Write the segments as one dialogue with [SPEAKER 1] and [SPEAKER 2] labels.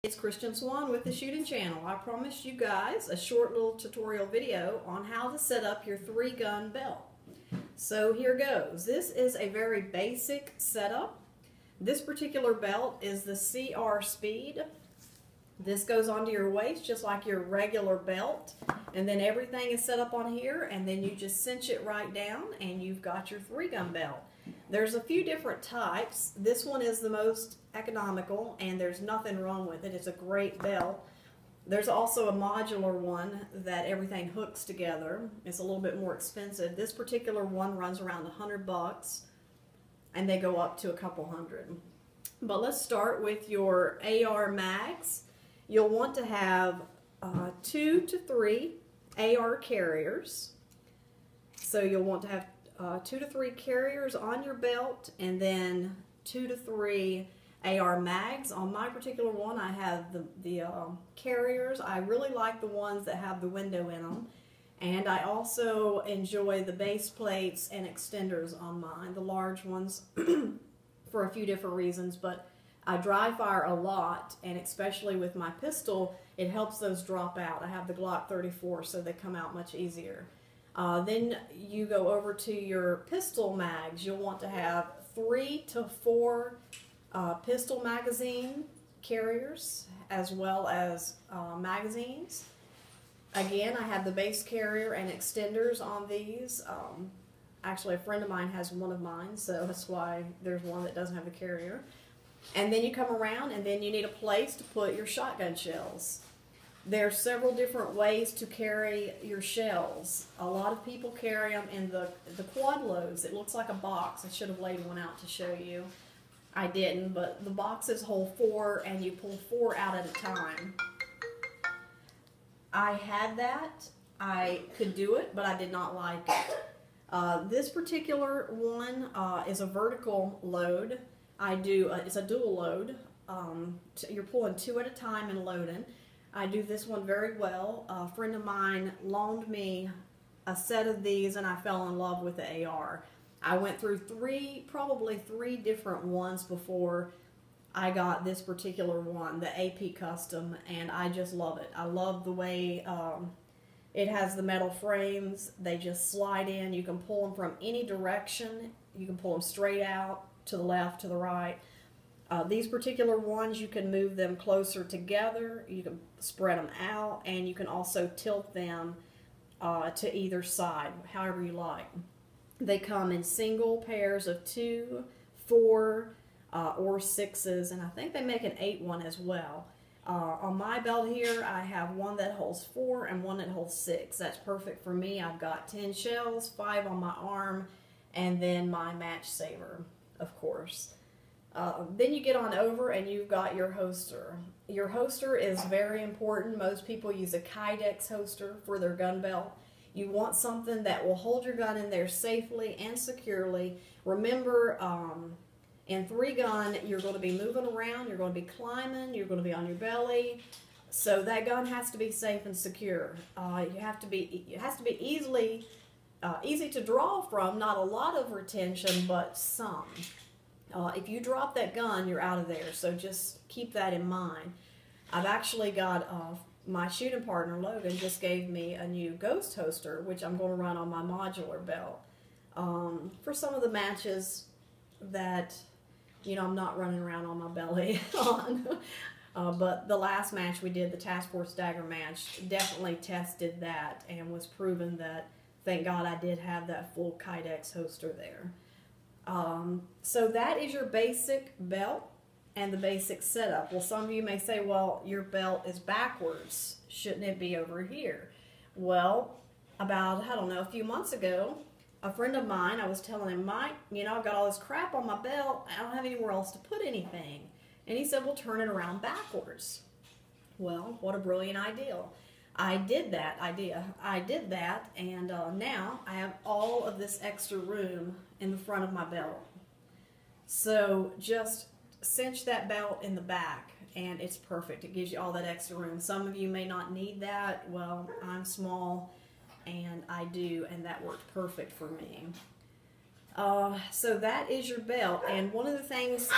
[SPEAKER 1] It's Christian Swann with the Shooting Channel. I promised you guys a short little tutorial video on how to set up your 3-gun belt. So here goes. This is a very basic setup. This particular belt is the CR Speed. This goes onto your waist just like your regular belt, and then everything is set up on here, and then you just cinch it right down and you've got your 3-gun belt. There's a few different types. This one is the most economical and there's nothing wrong with it. It's a great belt. There's also a modular one that everything hooks together. It's a little bit more expensive. This particular one runs around $100 and they go up to a couple hundred. But let's start with your AR mags. You'll want to have 2 to 3 AR carriers. So you'll want to have 2 to 3 carriers on your belt, and then 2 to 3 AR mags. On my particular one, I have the carriers. I really like the ones that have the window in them, and I also enjoy the base plates and extenders on mine, the large ones, for a few different reasons. But I dry fire a lot, and especially with my pistol, it helps those drop out. I have the Glock 34, so they come out much easier. Then you go over to your pistol mags. You'll want to have 3 to 4 pistol magazine carriers as well as magazines. Again, I have the base carrier and extenders on these. Actually, a friend of mine has one of mine, so that's why there's one that doesn't have a carrier. And then you come around and then you need a place to put your shotgun shells. There's several different ways to carry your shells. A lot of people carry them in the quad loads. It looks like a box. I should have laid one out to show you. I didn't, but the boxes hold 4 and you pull 4 out at a time. I had that. I could do it, but I did not like it. This particular one is a vertical load. It's a dual load. You're pulling 2 at a time and loading. I do this one very well. A friend of mine loaned me a set of these and I fell in love with the AR. I went through probably three different ones before I got this particular one, the AP Custom, and I just love it. I love the way it has the metal frames. They just slide in. You can pull them from any direction. You can pull them straight out, to the left, to the right. These particular ones, you can move them closer together, you can spread them out, and you can also tilt them to either side, however you like. They come in single pairs of 2, 4, or 6s, and I think they make an 8 one as well. On my belt here, I have one that holds 4 and one that holds 6. That's perfect for me. I've got 10 shells, 5 on my arm, and then my match saver, of course. Then you get on over and you've got your holster. Your holster is very important. Most people use a Kydex holster for their gun belt. You want something that will hold your gun in there safely and securely. Remember, in 3-gun, you're going to be moving around, you're going to be climbing, you're going to be on your belly. So that gun has to be safe and secure. It has to be easy to draw from, not a lot of retention, but some. If you drop that gun, you're out of there, so just keep that in mind. I've actually got, my shooting partner, Logan, just gave me a new ghost holster, which I'm going to run on my modular belt. For some of the matches that, you know, I'm not running around on my belly on. But the last match we did, the Task Force Dagger match, definitely tested that and was proven that, thank God I did have that full Kydex holster there. So that is your basic belt and the basic setup. Well, some of you may say, well, your belt is backwards. Shouldn't it be over here? Well, about, I don't know, a few months ago, a friend of mine, I was telling him, Mike, you know, I've got all this crap on my belt. I don't have anywhere else to put anything. And he said, well, turn it around backwards. Well, what a brilliant idea. I did that, and now I have all of this extra room in the front of my belt. So just cinch that belt in the back, and it's perfect. It gives you all that extra room. Some of you may not need that. Well, I'm small, and I do, and that worked perfect for me. So that is your belt, and one of the things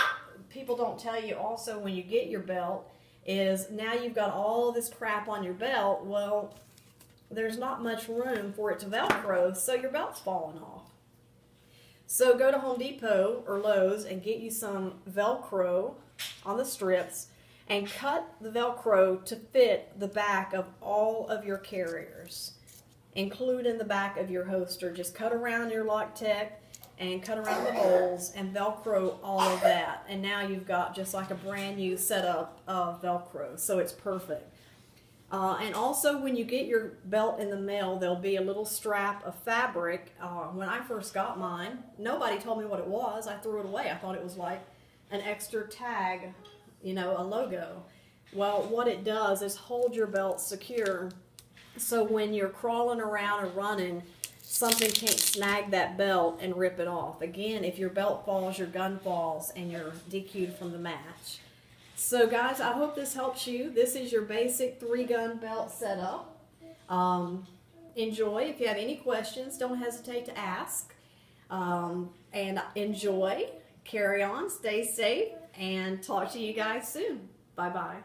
[SPEAKER 1] people don't tell you also when you get your belt is now you've got all this crap on your belt. Well, there's not much room for it to Velcro, so your belt's falling off. So go to Home Depot or Lowe's and get you some Velcro on the strips and cut the Velcro to fit the back of all of your carriers, including the back of your holster. Just cut around your Loctite and cut around the holes and Velcro all of that. And now you've got just like a brand new setup of Velcro, so it's perfect. And also when you get your belt in the mail, there'll be a little strap of fabric. When I first got mine, nobody told me what it was. I threw it away. I thought it was like an extra tag, you know, a logo. Well, what it does is hold your belt secure, so when you're crawling around or running, something can't snag that belt and rip it off. Again, if your belt falls, your gun falls, and you're DQ'd from the match. So guys, I hope this helps you. This is your basic 3-gun belt setup. Enjoy. If you have any questions, don't hesitate to ask. And enjoy. Carry on. Stay safe. And talk to you guys soon. Bye-bye.